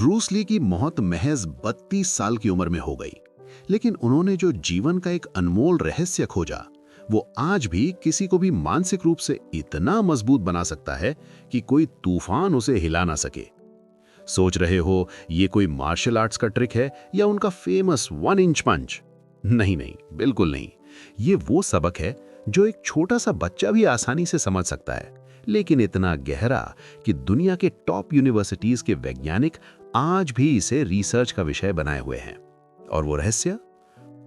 Bruce Lee की मौत महज 32 साल की उम्र में हो गई, लेकिन उन्होंने जो जीवन का एक अनमोल रहस्य खोजा, वो आज भी किसी को भी मानसिक रूप से इतना मजबूत बना सकता है कि कोई तूफान उसे हिला ना सके। सोच रहे हो ये कोई मार्शल आर्ट्स का ट्रिक है या उनका फेमस 1 इंच पंच? नहीं नहीं, बिल्कुल नहीं। ये वो सबक है जो एक छोटा सा बच्चा भी आसानी से समझ सकता है, लेकिन इतना गहरा कि दुनिया के टॉप यूनिवर्सिटीज के वैज्ञानिक आज भी इसे रिसर्च का विषय बनाए हुए हैं। और वो रहस्य?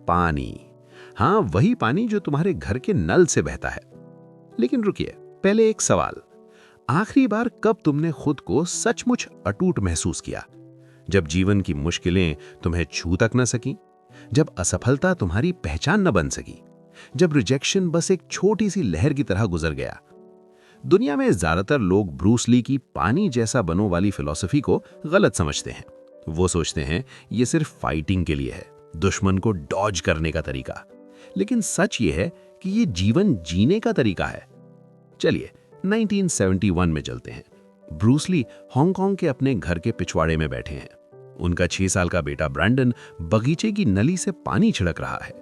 पानी। हाँ, वही पानी जो तुम्हारे घर के नल से बहता है। लेकिन रुकिए, पहले एक सवाल। आखिरी बार कब तुमने खुद को सचमुच अटूट महसूस किया? जब जीवन की मुश्किलें तुम्हें छू तक न सकी, जब असफलता तुम्हारी पहचान न बन सकी, जब रिजेक्शन बस एक छोटी सी लहर की तरह गुजर गया। दुनिया में ज्यादातर लोग ब्रूस ली की पानी जैसा बनो वाली फिलॉसफी को गलत समझते हैं। वो सोचते हैं ये सिर्फ फाइटिंग के लिए है, दुश्मन को डॉज करने का तरीका। लेकिन सच ये है कि ये जीवन जीने का तरीका है। चलिए 1971 में चलते हैं। ब्रूस ली हांगकांग के अपने घर के पिछवाड़े में बैठे हैं। उनका 6 साल का बेटा ब्रैंडन बगीचे की नली से पानी छिड़क रहा है।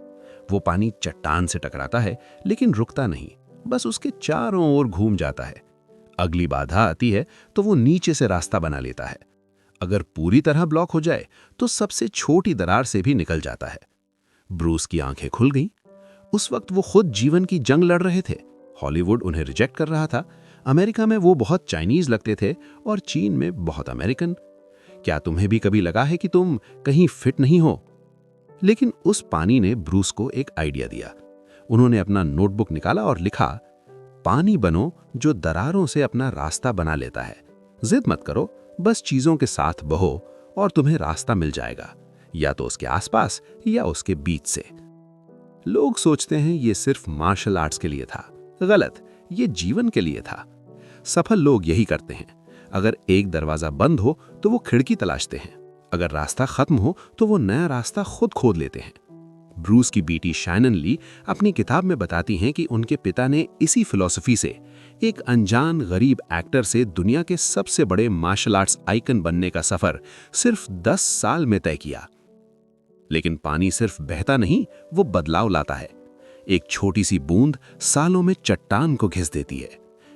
वो पानी चट्टान से टकराता है, लेकिन रुकता नहीं, बस उसके चारों ओर घूम जाता है। अगली बाधा आती है तो वो नीचे से रास्ता बना लेता है। अगर पूरी तरह ब्लॉक हो जाए तो सबसे छोटी दरार से भी निकल जाता है। ब्रूस की आंखें खुल गईं। उस वक्त वो खुद जीवन की जंग लड़ रहे थे। हॉलीवुड उन्हें रिजेक्ट कर रहा था। अमेरिका में वो बहुत चाइनीज लगते थे और चीन में बहुत अमेरिकन। क्या तुम्हें भी कभी लगा है कि तुम कहीं फिट नहीं हो? लेकिन उस पानी ने ब्रूस को एक आइडिया दिया। उन्होंने अपना नोटबुक निकाला और लिखा, पानी बनो जो दरारों से अपना रास्ता बना लेता है। जिद मत करो, बस चीजों के साथ बहो और तुम्हें रास्ता मिल जाएगा, या तो उसके आसपास या उसके बीच से। लोग सोचते हैं ये सिर्फ मार्शल आर्ट्स के लिए था। गलत, ये जीवन के लिए था। सफल लोग यही करते हैं। अगर एक दरवाजा बंद हो तो वो खिड़की तलाशते हैं। अगर रास्ता खत्म हो तो वो नया रास्ता खुद खोद लेते हैं। ब्रूस की बेटी शैनन ली अपनी किताब में बताती हैं कि उनके पिता ने इसी फिलॉसफी से एक अनजान गरीब एक्टर से दुनिया के सबसे बड़े मार्शल आर्ट्स आइकन बनने का सफर सिर्फ 10 साल में तय किया। लेकिन पानी सिर्फ बहता नहीं, वो बदलाव लाता है। एक छोटी सी बूंद सालों में चट्टान को घिस देती है।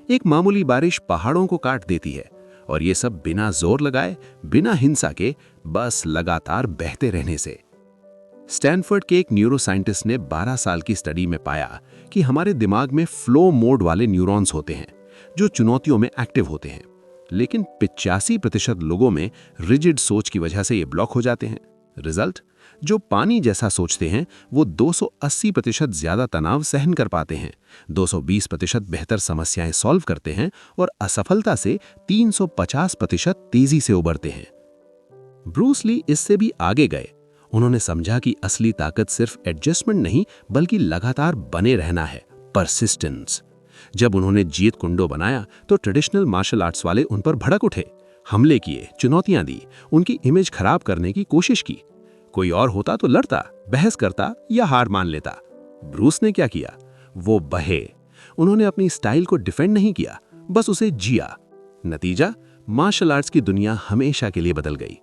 एक मामूली बारिश पहाड़ों को काट देती है। और ये सब बिना जोर लगाए, बिना हिंसा के, बस लगातार बहते रहने से। स्टैनफोर्ड के एक न्यूरोसाइंटिस्ट ने 12 साल की स्टडी में पाया कि हमारे दिमाग में फ्लो मोड वाले न्यूरॉन्स होते हैं जो चुनौतियों में एक्टिव होते हैं। लेकिन 85% लोगों में रिजिड सोच की वजह से ये ब्लॉक हो जाते हैं। रिजल्ट? जो पानी जैसा सोचते हैं वो 280% ज्यादा तनाव सहन कर पाते हैं, 220% बेहतर समस्याएं सॉल्व करते हैं और असफलता से 350% तेजी से उबरते हैं। ब्रूस ली इससे भी आगे गए। उन्होंने समझा कि असली ताकत सिर्फ एडजस्टमेंट नहीं बल्कि लगातार बने रहना है, परसिस्टेंस। जब उन्होंने जीत कुंडो बनाया तो ट्रेडिशनल मार्शल आर्ट्स वाले उन पर भड़क उठे, हमले किए, चुनौतियां दी, उनकी इमेज खराब करने की कोशिश की। कोई और होता तो लड़ता, बहस करता या हार मान लेता। ब्रूस ने क्या किया? वो बहे। उन्होंने अपनी स्टाइल को डिफेंड नहीं किया, बस उसे जिया। नतीजा? मार्शल आर्ट्स की दुनिया हमेशा के लिए बदल गई।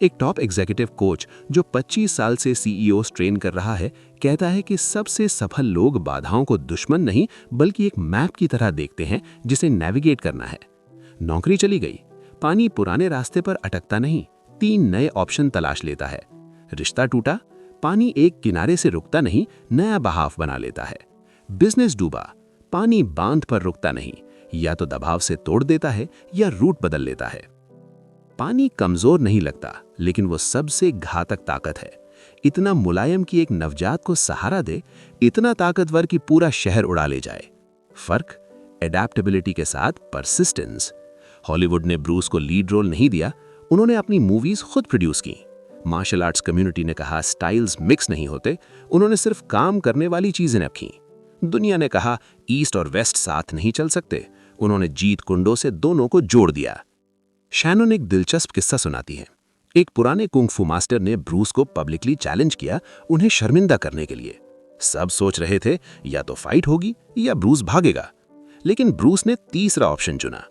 एक टॉप एग्जीक्यूटिव कोच जो 25 साल से सीईओ ट्रेन कर रहा है, कहता है कि सबसे सफल लोग बाधाओं को दुश्मन नहीं बल्कि एक मैप की तरह देखते हैं जिसे नेविगेट करना है। नौकरी चली गई, पानी पुराने रास्ते पर अटकता नहीं, 3 नए ऑप्शन तलाश लेता है। रिश्ता टूटा, पानी एक किनारे से रुकता नहीं, नया बहाव बना लेता है। बिजनेस डूबा, पानी बांध पर रुकता नहीं, या तो दबाव से तोड़ देता है या रूट बदल लेता है। पानी कमजोर नहीं लगता, लेकिन वो सबसे घातक ताकत है। इतना मुलायम कि एक नवजात को सहारा दे, इतना ताकतवर कि पूरा शहर उड़ा ले जाए। फर्क? एडेप्टेबिलिटी के साथ परसिस्टेंस। हॉलीवुड ने ब्रूस को लीड रोल नहीं दिया, उन्होंने अपनी मूवीज खुद प्रोड्यूस की। मार्शल आर्ट्स कम्युनिटी ने कहा स्टाइल्स मिक्स नहीं होते, उन्होंने सिर्फ काम करने वाली चीजें रखी। दुनिया ने कहा ईस्ट और वेस्ट साथ नहीं चल सकते, उन्होंने जीत कुंडो से दोनों को जोड़ दिया। शैनन एक दिलचस्प किस्सा सुनाती है। एक पुराने कुंग-फू मास्टर ने ब्रूस को पब्लिकली चैलेंज किया, उन्हें शर्मिंदा करने के लिए। सब सोच रहे थे या तो फाइट होगी या ब्रूस भागेगा, लेकिन ब्रूस ने तीसरा ऑप्शन चुना।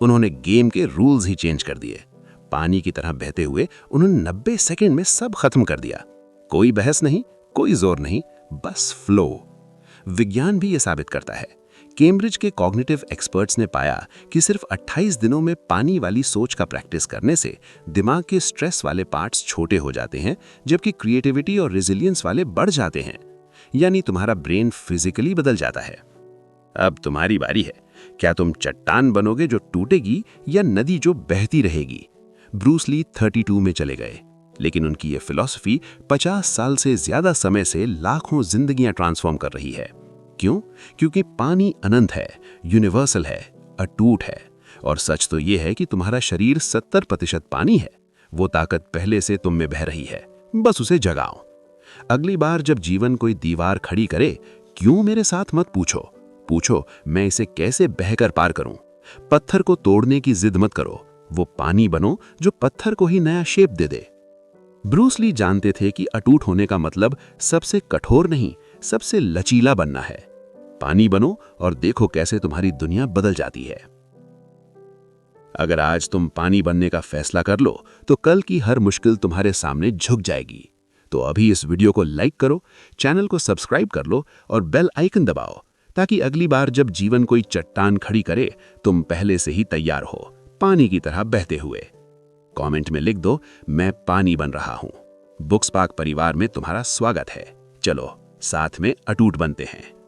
उन्होंने गेम के रूल्स ही चेंज कर दिए। पानी की तरह बहते हुए उन्होंने 90 सेकंड में सब खत्म कर दिया। कोई बहस नहीं, कोई जोर नहीं, बस फ्लो। विज्ञान भी ये साबित करता है। कैम्ब्रिज के कॉग्निटिव एक्सपर्ट्स ने पाया कि सिर्फ 28 दिनों में पानी वाली सोच का प्रैक्टिस करने से दिमाग के स्ट्रेस वाले पार्ट्स छोटे हो जाते हैं, जबकि क्रिएटिविटी और रेजिलियंस वाले बढ़ जाते हैं। यानी तुम्हारा ब्रेन फिजिकली बदल जाता है। अब तुम्हारी बारी है। क्या तुम चट्टान बनोगे जो टूटेगी या नदी जो बहती रहेगी? ब्रूस ली 32 में चले गए, लेकिन उनकी ये फिलॉसफी 50 साल से ज्यादा समय से लाखों जिंदगियां ट्रांसफॉर्म कर रही है। क्यों? क्योंकि पानी अनंत है, यूनिवर्सल है, अटूट है। और सच तो ये है कि तुम्हारा शरीर 70% पानी है। वो ताकत पहले से तुम में बह रही है, बस उसे जगाओ। अगली बार जब जीवन कोई दीवार खड़ी करे, क्यों मेरे साथ मत पूछो, पूछो मैं इसे कैसे बहकर पार करूं। पत्थर को तोड़ने की जिद मत करो, वो पानी बनो जो पत्थर को ही नया शेप दे दे। ब्रूस ली जानते थे कि अटूट होने का मतलब सबसे कठोर नहीं, सबसे लचीला बनना है। पानी बनो और देखो कैसे तुम्हारी दुनिया बदल जाती है। अगर आज तुम पानी बनने का फैसला कर लो, तो कल की हर मुश्किल तुम्हारे सामने झुक जाएगी। तो अभी इस वीडियो को लाइक करो, चैनल को सब्सक्राइब कर लो और बेल आइकन दबाओ, ताकि अगली बार जब जीवन कोई चट्टान खड़ी करे, तुम पहले से ही तैयार हो, पानी की तरह बहते हुए। कमेंट में लिख दो, मैं पानी बन रहा हूं। बुक्स पार्क परिवार में तुम्हारा स्वागत है। चलो साथ में अटूट बनते हैं।